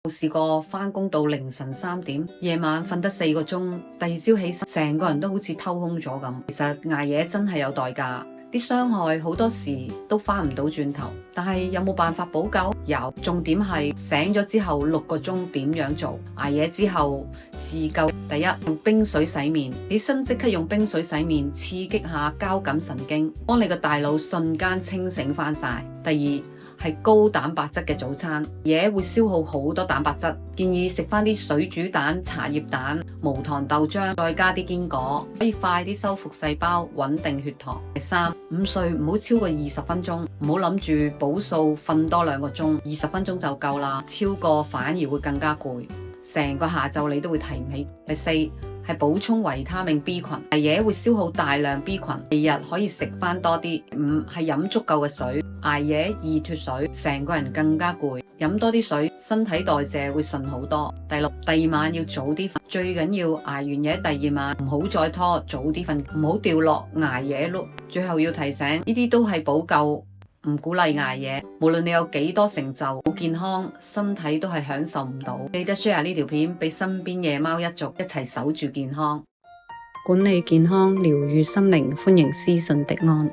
試過返工到凌晨3點，夜晚瞓得4個鐘，第二朝起身，成個人都好似偷空咗咁。其實捱夜真係有代價，啲傷害好多時都返唔到轉頭。但係有冇辦法補救？有，重點係醒咗之後6個鐘點樣做？捱夜之後自救。第一，用冰水洗面，起身即刻用冰水洗面，刺激下交感神經，幫你個大腦瞬間清醒返晒。第二，係高蛋白質嘅早餐，夜會消耗好多蛋白質，建議食翻啲水煮蛋、茶葉蛋、無糖豆漿，再加啲堅果，可以快啲修復細胞，穩定血糖。第三，午睡唔好超過20分鐘，唔好諗住補數瞓多2個鐘，20分鐘就夠啦，超過反而會更加攰，成個下晝你都會提唔起。第四，係補充維他命 B 群，捱夜會消耗大量 B 群，第二日可以食翻多啲。5係飲足夠嘅水，捱夜易脫水，成個人更加攰，飲多啲水，身體代謝會順好多。第6，第二晚要早啲瞓，最緊要捱完夜第二晚唔好再拖，早啲瞓，唔好掉落捱夜碌。最後要提醒，呢啲都係補救，唔鼓勵捱夜。無論你有幾多成就，好健康，身體都係享受唔到。記得 share 呢條片俾身邊夜貓一族一齊守住健康，管理健康，療癒心靈，歡迎私信迪安。